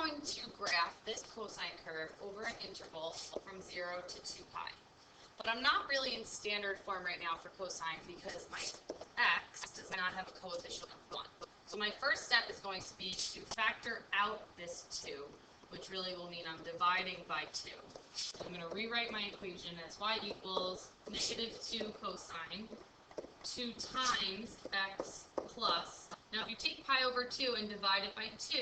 going to graph this cosine curve over an interval from 0 to 2 pi. But I'm not really in standard form right now for cosine because my x does not have a coefficient of 1. So my first step is going to be to factor out this 2, which really will mean I'm dividing by 2. So I'm going to rewrite my equation as y equals negative 2 cosine 2 times x plus. Now if you take pi over 2 and divide it by 2,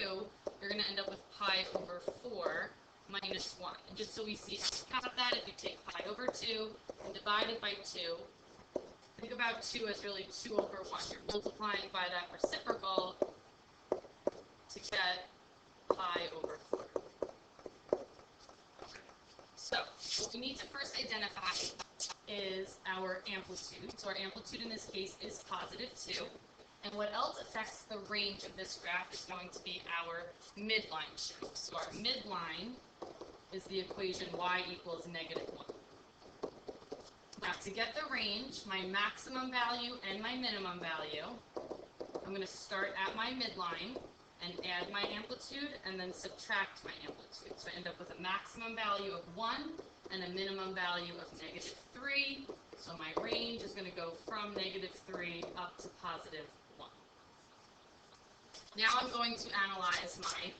you're going to end up with pi over 4 minus 1. And just so we see how that, if you take pi over 2 and divide it by 2, think about 2 as really 2 over 1. You're multiplying by that reciprocal to get pi over 4. So what we need to first identify is our amplitude. So our amplitude in this case is positive 2. And what else affects the range of this graph is going to be our midline shift. So our midline is the equation y equals negative 1. Now to get the range, my maximum value and my minimum value, I'm going to start at my midline and add my amplitude and then subtract my amplitude. So I end up with a maximum value of 1 and a minimum value of negative 3. So my range is going to go from negative 3 up to positive 1. Now I'm going to analyze my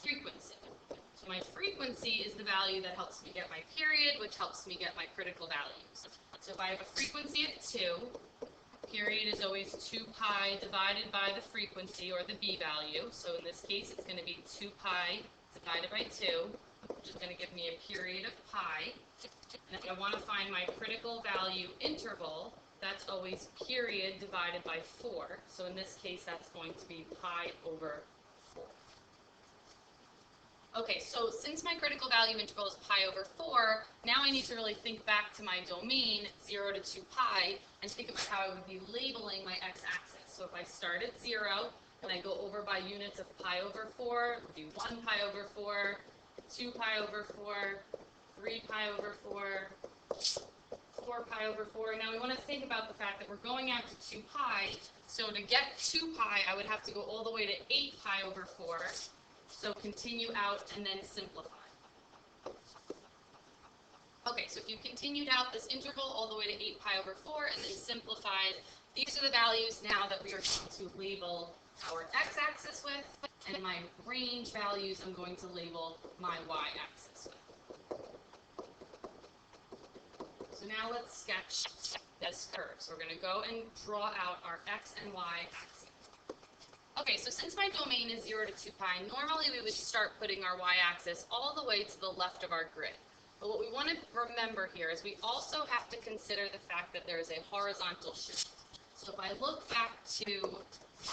frequency. So my frequency is the value that helps me get my period, which helps me get my critical values. So if I have a frequency of 2, period is always 2 pi divided by the frequency, or the b value. So in this case, it's going to be 2 pi divided by 2, which is going to give me a period of pi. And if I want to find my critical value interval, that's always period divided by 4. So in this case, that's going to be pi over 4. Okay, so since my critical value interval is pi over 4, now I need to really think back to my domain, 0 to 2 pi, and think about how I would be labeling my x-axis. So if I start at 0, and I go over by units of pi over 4, it would be 1 pi over 4, 2 pi over 4, 3 pi over 4, 4 pi over 4. Now we want to think about the fact that we're going out to 2 pi, so to get 2 pi, I would have to go all the way to 8 pi over 4. So continue out and then simplify. Okay, so if you continued out this interval all the way to 8 pi over 4 and then simplified, these are the values now that we are going to label our x-axis with, and my range values I'm going to label my y-axis with. So now let's sketch this curve. So we're going to go and draw out our x and y axes. Okay, so since my domain is 0 to 2 pi, normally we would start putting our y-axis all the way to the left of our grid. But what we want to remember here is we also have to consider the fact that there is a horizontal shift. So if I look back to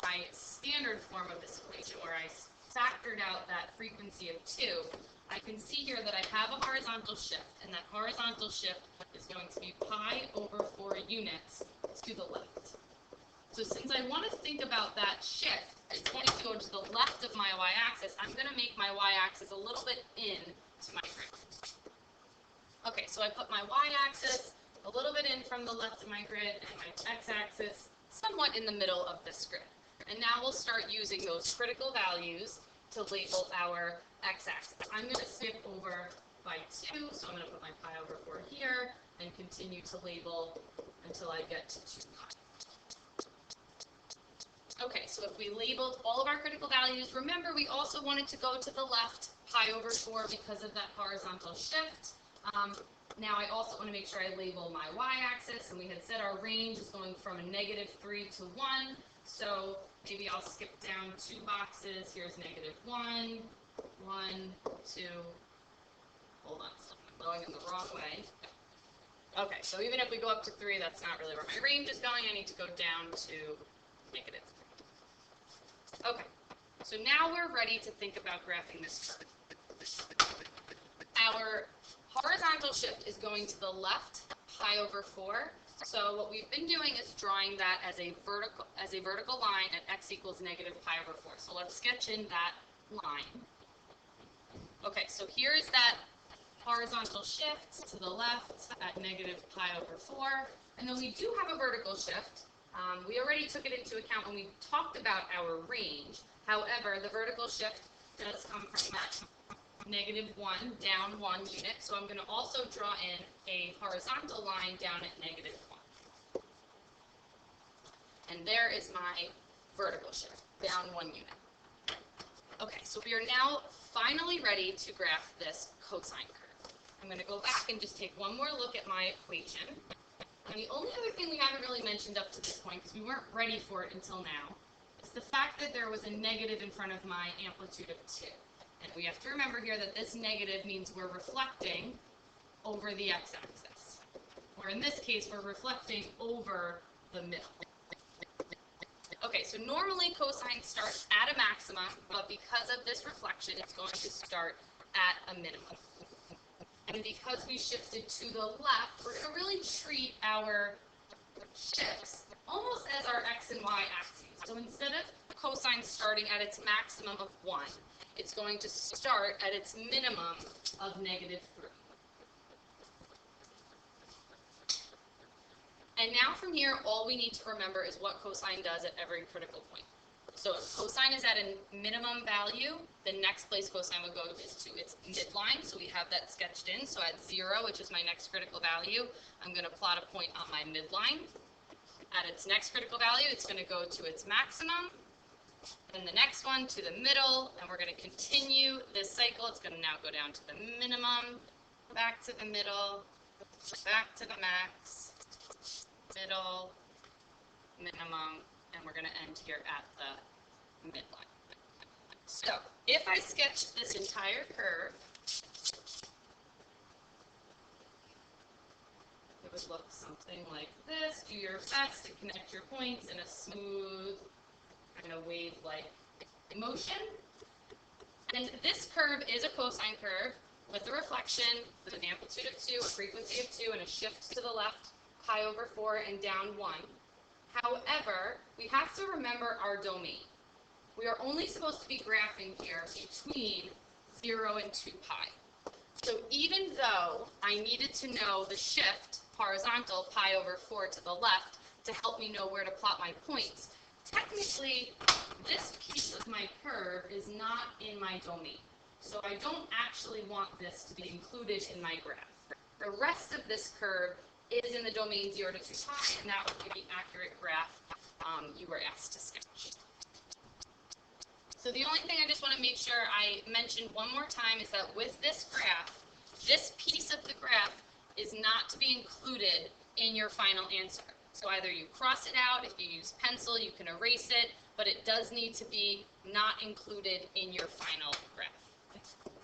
my standard form of this equation where I factored out that frequency of 2, I can see here that I have a horizontal shift, and that horizontal shift is going to be pi over 4 units to the left. So since I want to think about that shift, it's going to go to the left of my y-axis. I'm going to make my y-axis a little bit in to my grid. Okay, so I put my y-axis a little bit in from the left of my grid and my x-axis somewhat in the middle of this grid. And now we'll start using those critical values to label our x-axis. I'm going to skip over by 2, so I'm going to put my pi over 4 here and continue to label until I get to 2 pi. Okay, so if we labeled all of our critical values, remember we also wanted to go to the left, pi over 4, because of that horizontal shift. Now I also want to make sure I label my y-axis, and we had said our range is going from a negative 3 to 1, so maybe I'll skip down 2 boxes. Here's negative 1, 1, 2, hold on, I'm going in the wrong way. Okay, so even if we go up to 3, that's not really where my range is going. I need to go down to negative 3. Okay, so now we're ready to think about graphing this curve. Our horizontal shift is going to the left, pi over 4. So what we've been doing is drawing that as a vertical line at x equals negative pi over 4. So let's sketch in that line. Okay, so here is that horizontal shift to the left at negative pi over 4. And then we do have a vertical shift. We already took it into account when we talked about our range. However, the vertical shift does come from that -1 down 1 unit, so I'm going to also draw in a horizontal line down at -1. And there is my vertical shift, down 1 unit. Okay, so we are now finally ready to graph this cosine curve. I'm going to go back and just take one more look at my equation. And the only other thing we haven't really mentioned up to this point, because we weren't ready for it until now, is the fact that there was a negative in front of my amplitude of 2. And we have to remember here that this negative means we're reflecting over the x-axis. Or in this case, we're reflecting over the middle. Okay, so normally cosine starts at a maximum, but because of this reflection, it's going to start at a minimum. And because we shifted to the left, we're going to really treat our shifts almost as our x and y axes. So instead of cosine starting at its maximum of 1, it's going to start at its minimum of -3. And now from here, all we need to remember is what cosine does at every critical point. So if cosine is at a minimum value, the next place cosine would go is to its midline. So we have that sketched in. So at 0, which is my next critical value, I'm going to plot a point on my midline. At its next critical value, it's going to go to its maximum. Then the next one to the middle, and we're going to continue this cycle. It's going to now go down to the minimum, back to the middle, back to the max, middle, minimum, and we're going to end here at the midline. So if I sketch this entire curve, it would look something like this. Do your best to connect your points in a smooth, kind of wave-like motion. And this curve is a cosine curve with a reflection, with an amplitude of 2, a frequency of 2, and a shift to the left, pi over 4, and down 1. However, we have to remember our domain. We are only supposed to be graphing here between 0 and 2 pi. So even though I needed to know the shift, horizontal, pi over 4 to the left, to help me know where to plot my points, technically, this piece of my curve is not in my domain. So I don't actually want this to be included in my graph. The rest of this curve is in the domain 0 to 2 pi, and that would be the accurate graph you were asked to sketch. So the only thing I just want to make sure I mention one more time is that with this graph, this piece of the graph is not to be included in your final answer. So either you cross it out, if you use pencil, you can erase it, but it does need to be not included in your final graph.